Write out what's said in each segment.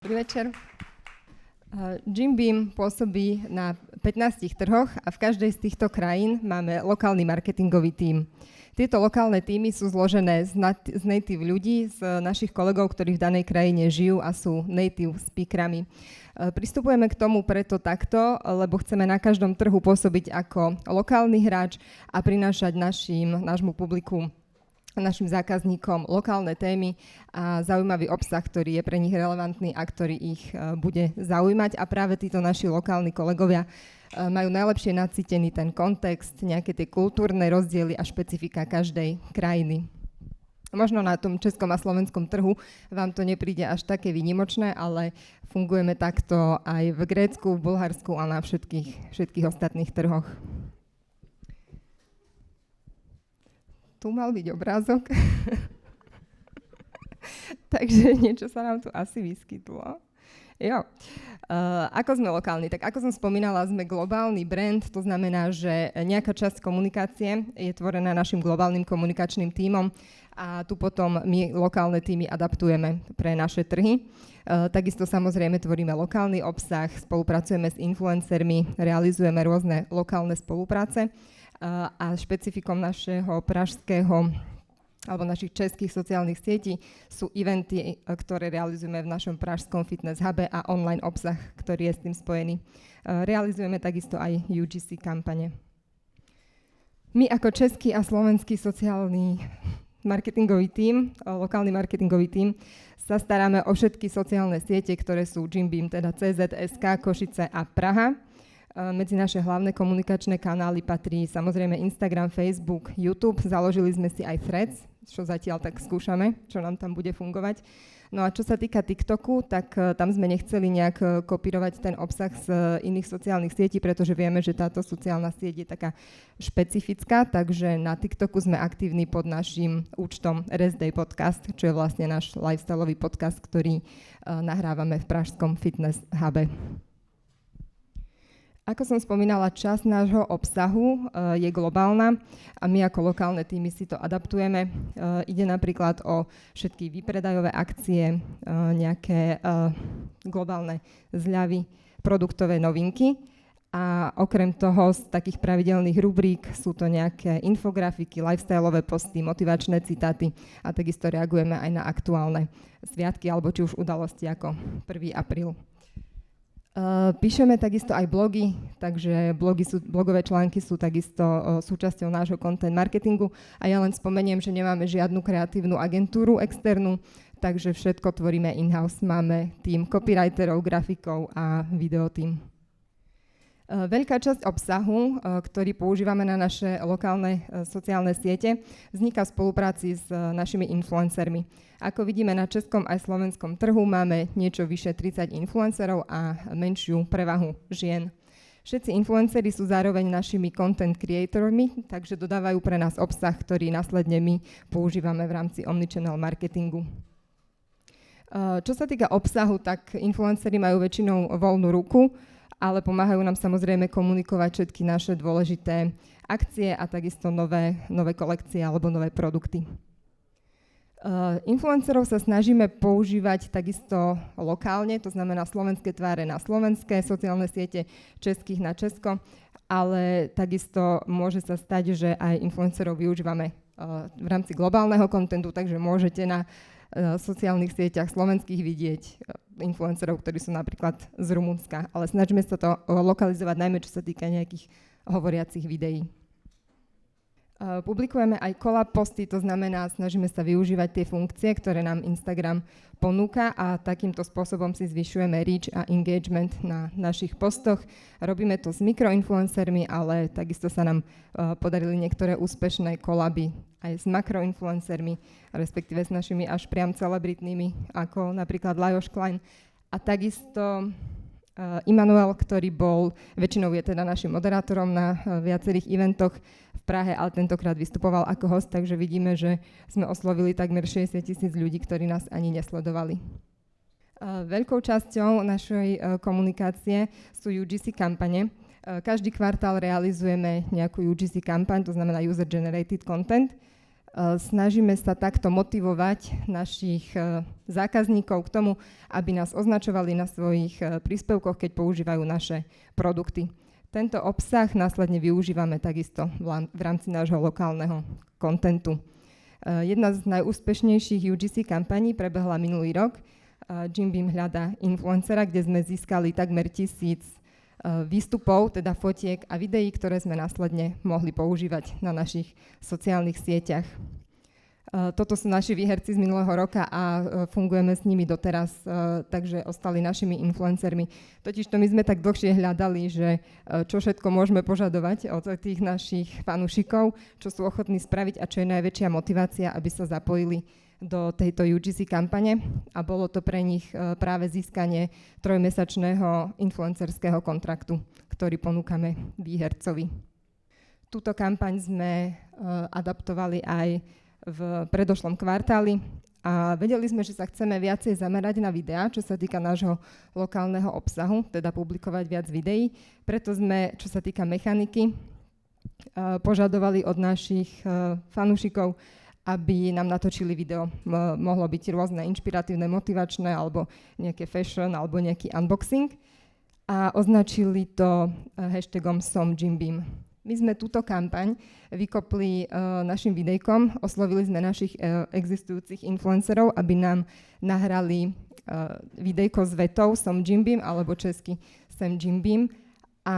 Dobrý večer. Jim Beam pôsobí na 15 trhoch a v každej z týchto krajín máme lokálny marketingový tím. Tieto lokálne tímy sú zložené z native ľudí, z našich kolegov, ktorí v danej krajine žijú a sú native speakerami. Pristupujeme k tomu preto takto, lebo chceme na každom trhu pôsobiť ako lokálny hráč a prinášať nášmu publiku, našim zákazníkom lokálne témy a zaujímavý obsah, ktorý je pre nich relevantný a ktorý ich bude zaujímať. A práve títo naši lokálni kolegovia majú najlepšie nacítený ten kontext, nejaké tie kultúrne rozdiely a špecifika každej krajiny. Možno na tom českom a slovenskom trhu vám to nepríde až také výnimočné, ale fungujeme takto aj v Grécku, v Bulharsku a na všetkých ostatných trhoch. Tu mal byť obrázok. Takže niečo sa nám tu asi vyskytlo. Jo. Ako sme lokálni? Tak ako som spomínala, sme globálny brand, to znamená, že nejaká časť komunikácie je tvorená našim globálnym komunikačným tímom a tu potom my lokálne tímy adaptujeme pre naše trhy. Takisto samozrejme tvoríme lokálny obsah, spolupracujeme s influencermi, realizujeme rôzne lokálne spolupráce. A špecifikom našeho pražského alebo našich českých sociálnych sietí sú eventy, ktoré realizujeme v našom pražskom fitness hube a online obsah, ktorý je s tým spojený. Realizujeme takisto aj UGC kampane. My ako český a slovenský sociálny marketingový tím, lokálny marketingový tím, sa staráme o všetky sociálne siete, ktoré sú Jim Beam, teda CZ, SK, Košice a Praha. Medzi naše hlavné komunikačné kanály patrí samozrejme Instagram, Facebook, YouTube. Založili sme si aj Threads, čo zatiaľ tak skúšame, čo nám tam bude fungovať. No a čo sa týka TikToku, tak tam sme nechceli nejak kopírovať ten obsah z iných sociálnych sietí, pretože vieme, že táto sociálna sieť je taká špecifická, takže na TikToku sme aktívni pod naším účtom Rest Day Podcast, čo je vlastne náš lifestyleový podcast, ktorý nahrávame v pražskom fitness hube. Ako som spomínala, časť nášho obsahu je globálna a my ako lokálne týmy si to adaptujeme. Ide napríklad o všetky výpredajové akcie, nejaké globálne zľavy, produktové novinky a okrem toho z takých pravidelných rubrík sú to nejaké infografiky, lifestyleové posty, motivačné citáty a takisto reagujeme aj na aktuálne sviatky alebo či už udalosti ako 1. apríl. Píšeme takisto aj blogy, takže blogové články sú takisto súčasťou nášho content marketingu a ja len spomeniem, že nemáme žiadnu kreatívnu agentúru externú, takže všetko tvoríme in-house. Máme tým copywriterov, grafikov a videotím. Veľká časť obsahu, ktorý používame na naše lokálne sociálne siete, vzniká v spolupráci s našimi influencermi. Ako vidíme na českom aj slovenskom trhu máme niečo vyše 30 influencerov a menšiu prevahu žien. Všetci influenceri sú zároveň našimi content creatormi, takže dodávajú pre nás obsah, ktorý následne my používame v rámci omnichannel marketingu. Čo sa týka obsahu, tak influenceri majú väčšinou voľnú ruku, ale pomáhajú nám samozrejme komunikovať všetky naše dôležité akcie a takisto nové kolekcie alebo nové produkty. Influencerov sa snažíme používať takisto lokálne, to znamená slovenské tváre na slovenské sociálne siete, českých na Česko, ale takisto môže sa stať, že aj influencerov využívame v rámci globálneho kontentu, takže môžete na sociálnych sieťach slovenských vidieť influencerov, ktorí sú napríklad z Rumunska, ale snažíme sa to lokalizovať najmä čo sa týka nejakých hovoriacich videí. Publikujeme aj collab posty, to znamená, snažíme sa využívať tie funkcie, ktoré nám Instagram ponúka a takýmto spôsobom si zvyšujeme reach a engagement na našich postoch. Robíme to s mikroinfluencermi, ale takisto sa nám podarili niektoré úspešné kolaby aj s makroinfluencermi, respektíve s našimi až priam celebritnými, ako napríklad Lajos Klein. A takisto Immanuel, ktorý bol, väčšinou je teda našim moderátorom na viacerých eventoch v Prahe, ale tentokrát vystupoval ako host, takže vidíme, že sme oslovili takmer 60,000 ľudí, ktorí nás ani nesledovali. Veľkou časťou našej komunikácie sú UGC kampane. Každý kvartál realizujeme nejakú UGC kampaň, to znamená User Generated Content. Snažíme sa takto motivovať našich zákazníkov k tomu, aby nás označovali na svojich príspevkoch, keď používajú naše produkty. Tento obsah následne využívame takisto v rámci nášho lokálneho kontentu. Jedna z najúspešnejších UGC kampaní prebehla minulý rok. Jim Beam hľadá influencera, kde sme získali takmer 1000 výstupov, teda fotiek a videí, ktoré sme následne mohli používať na našich sociálnych sieťach. Toto sú naši výherci z minulého roka a fungujeme s nimi doteraz, takže ostali našimi influencermi. Totižto my sme tak dlhšie hľadali, že čo všetko môžeme požadovať od tých našich fanúšikov, čo sú ochotní spraviť a čo je najväčšia motivácia, aby sa zapojili do tejto UGC kampane a bolo to pre nich práve získanie 3-mesačného influencerského kontraktu, ktorý ponúkame výhercovi. Túto kampaň sme adaptovali aj v predošlom kvartáli a vedeli sme, že sa chceme viacej zamerať na videá, čo sa týka nášho lokálneho obsahu, teda publikovať viac videí. Preto sme, čo sa týka mechaniky, požadovali od našich fanúšikov, aby nám natočili video. Mohlo byť rôzne inšpiratívne, motivačné, alebo nejaké fashion, alebo nejaký unboxing. A označili to hashtagom SomJimBeam. My sme túto kampaň vykopli našim videjkom, oslovili sme našich existujúcich influencerov, aby nám nahrali videjko s vetou SomJimBeam, alebo česky SomJimBeam. A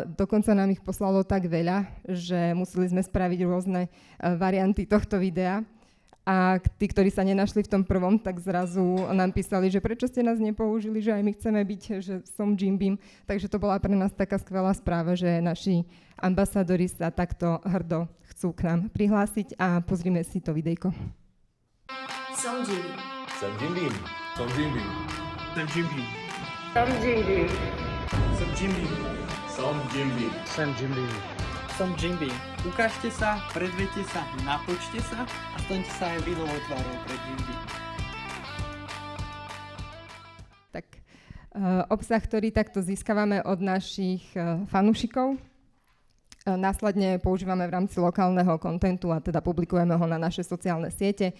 dokonca nám ich poslalo tak veľa, že museli sme spraviť rôzne varianty tohto videa. A tí, ktorí sa nenašli v tom prvom, tak zrazu nám písali, že prečo ste nás nepoužili, že aj my chceme byť, že som Jim Beam. Takže to bola pre nás taká skvelá správa, že naši ambasadori sa takto hrdo chcú k nám prihlásiť a pozrime si to videjko. Som Jim Beam. Som Jim Beam. Som Jim Beam. Som Jim Beam. Som Jim Beam. Som Jim Beam. Som Jim Beam. Som Jim Beam. Som Jim Beam. Ukážte sa, predviete sa, natočte sa a staňte sa aj vy novou tvárou pre Jim Beam. Tak obsah, ktorý takto získavame od našich fanúšikov, následne používame v rámci lokálneho kontentu a teda publikujeme ho na naše sociálne siete.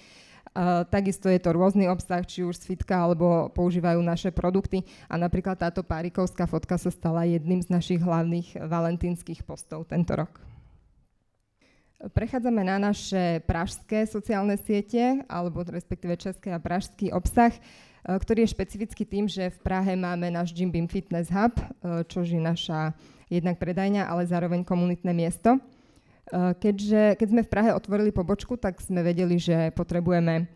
Takisto je to rôzny obsah, či už z fitka, alebo používajú naše produkty a napríklad táto párikovská fotka sa stala jedným z našich hlavných valentínskych postov tento rok. Prechádzame na naše pražské sociálne siete, alebo respektíve český a pražský obsah, ktorý je špecifický tým, že v Prahe máme náš Jim Beam Fitness Hub, čo je naša jednak predajňa, ale zároveň komunitné miesto. Keď sme v Prahe otvorili pobočku, tak sme vedeli, že potrebujeme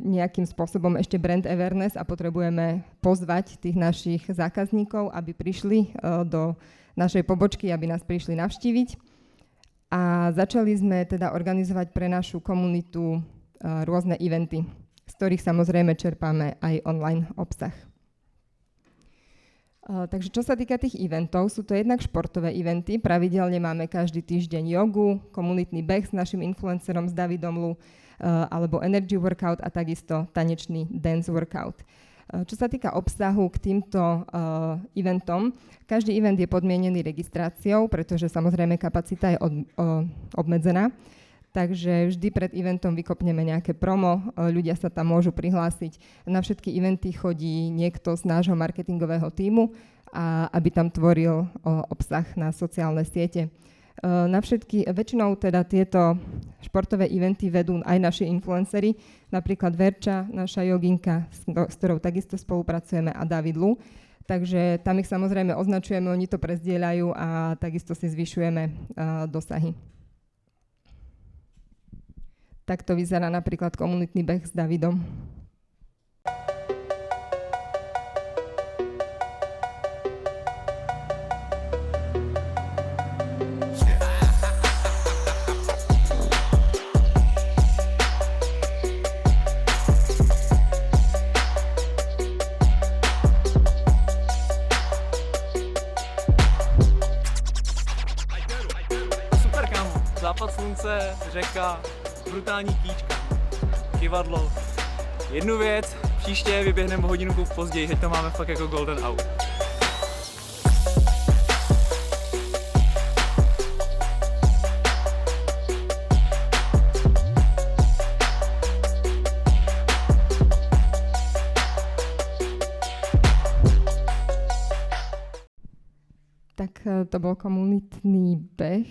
nejakým spôsobom ešte brand awareness a potrebujeme pozvať tých našich zákazníkov, aby prišli do našej pobočky, aby nás prišli navštíviť. A začali sme teda organizovať pre našu komunitu rôzne eventy, z ktorých samozrejme čerpáme aj online obsah. Takže čo sa týka tých eventov, sú to jednak športové eventy. Pravidelne máme každý týždeň jogu, komunitný beh s našim influencerom, s Davidom Lu, alebo energy workout a takisto tanečný dance workout. Čo sa týka obsahu k týmto eventom, každý event je podmienený registráciou, pretože samozrejme kapacita je obmedzená. Takže vždy pred eventom vykopneme nejaké promo, ľudia sa tam môžu prihlásiť. Na všetky eventy chodí niekto z nášho marketingového tímu, aby tam tvoril obsah na sociálne siete. Väčšinou teda tieto športové eventy vedú aj naši influenceri, napríklad Verča, naša joginka, s ktorou takisto spolupracujeme, a David Lu. Takže tam ich samozrejme označujeme, oni to prezdieľajú a takisto si zvyšujeme dosahy. Takto vyzerá napríklad komunitný beh s Davidom. Super, kámo. Západ slunce, řeka, brutální kýčka, kivadlo. Jednu věc, příště vyběhneme hodinu později, že to máme fakt jako golden hour. to bol komunitný beh.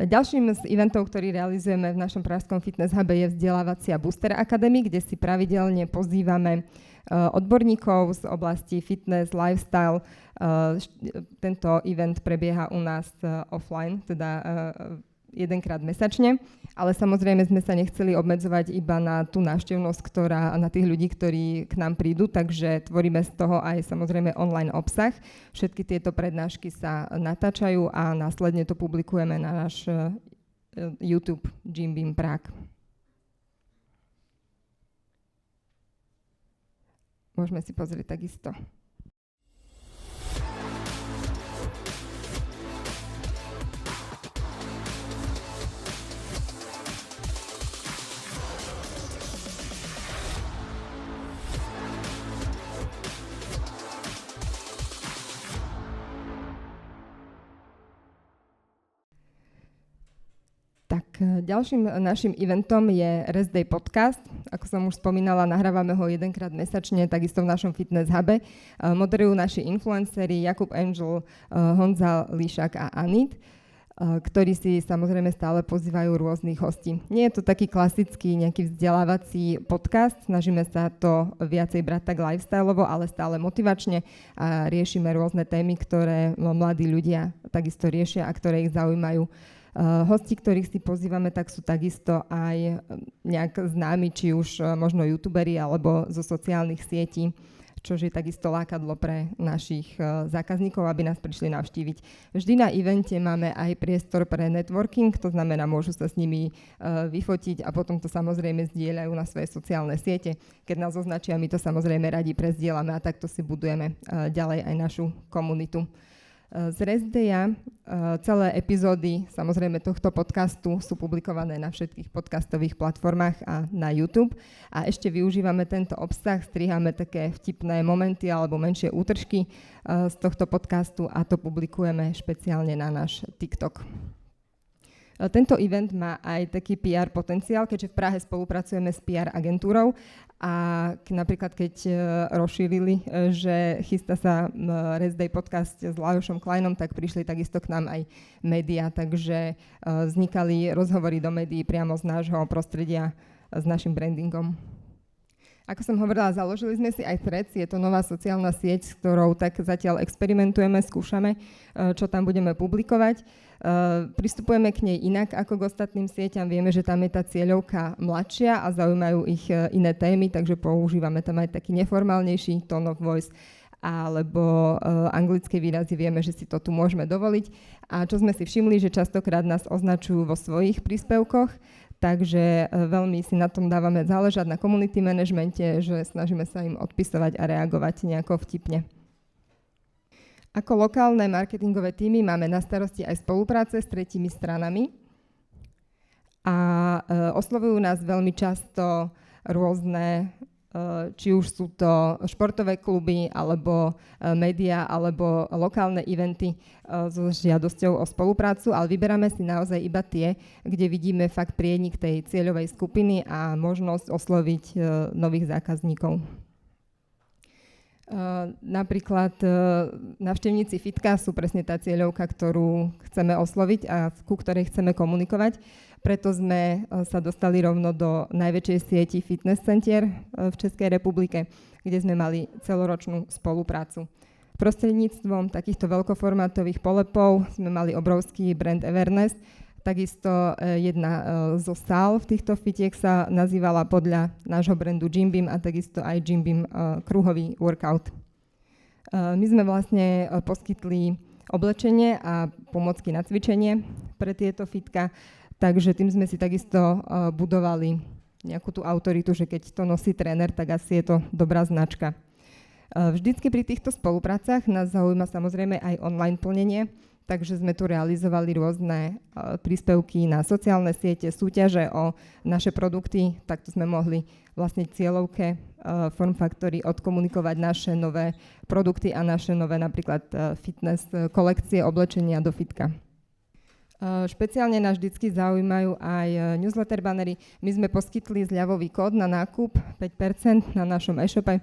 Ďalším z eventov, ktorý realizujeme v našom Pražskom fitness hube, je vzdelávacia Booster Academy, kde si pravidelne pozývame odborníkov z oblasti fitness, lifestyle. Tento event prebieha u nás offline, teda jedenkrát mesačne, ale samozrejme sme sa nechceli obmedzovať iba na tú návštevnosť, na tých ľudí, ktorí k nám prídu, takže tvoríme z toho aj samozrejme online obsah. Všetky tieto prednášky sa natáčajú a následne to publikujeme na náš YouTube Gym Beam Prague. Môžeme si pozrieť takisto. Ďalším našim eventom je Rest Day podcast. Ako som už spomínala, nahrávame ho jedenkrát mesačne, takisto v našom fitness hube. Moderujú naši influenceri Jakub Angel, Honza Líšak a Anit, ktorí si samozrejme stále pozývajú rôznych hostí. Nie je to taký klasický nejaký vzdelávací podcast, snažíme sa to viacej brať tak lifestyleovo, ale stále motivačne a riešime rôzne témy, ktoré mladí ľudia takisto riešia a ktoré ich zaujímajú. Hosti, ktorých si pozývame, tak sú takisto aj nejak známi, či už možno youtuberi alebo zo sociálnych sietí, čo je takisto lákadlo pre našich zákazníkov, aby nás prišli navštíviť. Vždy na evente máme aj priestor pre networking, to znamená, môžu sa s nimi vyfotiť a potom to samozrejme zdieľajú na svoje sociálne siete. Keď nás označia, my to samozrejme radi prezdielame a takto si budujeme ďalej aj našu komunitu. Z Rest Daya celé epizódy samozrejme tohto podcastu sú publikované na všetkých podcastových platformách a na YouTube. A ešte využívame tento obsah, striháme také vtipné momenty alebo menšie útržky z tohto podcastu a to publikujeme špeciálne na náš TikTok. Tento event má aj taký PR potenciál, keďže v Prahe spolupracujeme s PR agentúrou a napríklad keď rozšírili, že chystá sa Rest Day podcast s Lajošom Kleinom, tak prišli takisto k nám aj médiá, takže vznikali rozhovory do médií priamo z nášho prostredia s našim brandingom. Ako som hovorila, založili sme si aj Threads, je to nová sociálna sieť, s ktorou tak zatiaľ experimentujeme, skúšame, čo tam budeme publikovať. Pristupujeme k nej inak ako k ostatným sieťam, vieme, že tam je tá cieľovka mladšia a zaujímajú ich iné témy, takže používame tam aj taký neformálnejší tone of voice alebo anglické výrazy, vieme, že si to tu môžeme dovoliť. A čo sme si všimli, že častokrát nás označujú vo svojich príspevkoch, takže veľmi si na tom dávame záležať na community managemente, že snažíme sa im odpisovať a reagovať nejako vtipne. Ako lokálne marketingové týmy máme na starosti aj spolupráce s tretími stranami a oslovujú nás veľmi často rôzne, či už sú to športové kluby, alebo médiá, alebo lokálne eventy so žiadosťou o spoluprácu, ale vyberáme si naozaj iba tie, kde vidíme fakt prienik tej cieľovej skupiny a možnosť osloviť nových zákazníkov. Napríklad návštevníci fitka sú presne tá cieľovka, ktorú chceme osloviť a ku ktorej chceme komunikovať. Preto sme sa dostali rovno do najväčšej sieti fitness centier v Českej republike, kde sme mali celoročnú spoluprácu. Prostredníctvom takýchto veľkoformátových polepov sme mali obrovský brand awareness. Takisto jedna zo sál v týchto fitiek sa nazývala podľa nášho brandu Gym Beam a takisto aj Gym Beam kruhový workout. My sme vlastne poskytli oblečenie a pomocky na cvičenie pre tieto fitka, takže tým sme si takisto budovali nejakú tú autoritu, že keď to nosí tréner, tak asi je to dobrá značka. Vždycky pri týchto spoluprácach nás zaujíma samozrejme aj online plnenie, takže sme tu realizovali rôzne príspevky na sociálne siete, súťaže o naše produkty, takto sme mohli vlastne cieľovke Form Factory odkomunikovať naše nové produkty a naše nové napríklad fitness kolekcie oblečenia do fitka. Špeciálne nás vždycky zaujímajú aj newsletter bannery. My sme poskytli zľavový kód na nákup 5% na našom e-shope,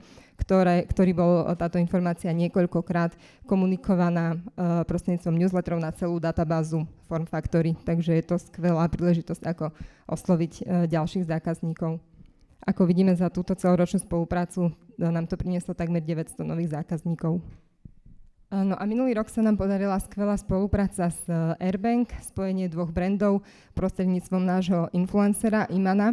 ktorý bol táto informácia niekoľkokrát komunikovaná prostredníctvom newsletterov na celú databázu Form Factory. Takže je to skvelá príležitosť, ako osloviť ďalších zákazníkov. Ako vidíme, za túto celoročnú spoluprácu nám to prinieslo takmer 900 nových zákazníkov. No a minulý rok sa nám podarila skvelá spolupráca s Airbank, spojenie dvoch brandov prostredníctvom nášho influencera Imana.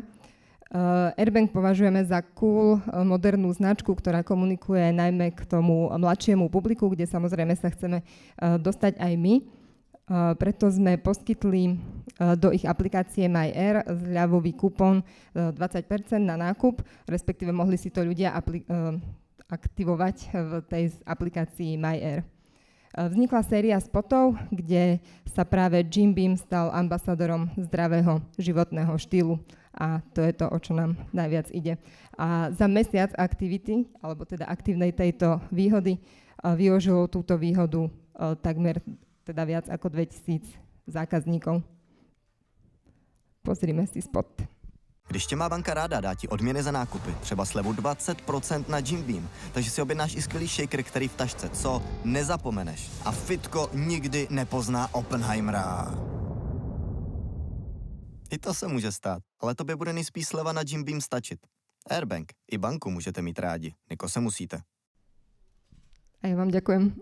Airbank považujeme za cool, modernú značku, ktorá komunikuje najmä k tomu mladšiemu publiku, kde samozrejme sa chceme dostať aj my. Preto sme poskytli do ich aplikácie MyAir zľavový kupón 20% na nákup, respektíve mohli si to ľudia aktivovať v tej aplikácii MyAir. Vznikla séria spotov, kde sa práve Jim Beam stal ambasadorom zdravého životného štýlu a to je to, o čo nám najviac ide. A za mesiac aktivity, alebo teda aktívnej tejto výhody, využilo túto výhodu takmer teda viac ako 2000 zákazníkov. Pozrime si spot. Když tě má banka ráda, dá ti odměny za nákupy, třeba slevu 20% na Jim Beam, takže si objednáš i skvělý shaker, který v tašce, co nezapomeneš. A fitko nikdy nepozná Oppenheimera. I to se může stát, ale tobě bude nejspíš sleva na Jim Beam stačit. Airbank, i banku můžete mít rádi, Niko se musíte. A ja vám ďakujem.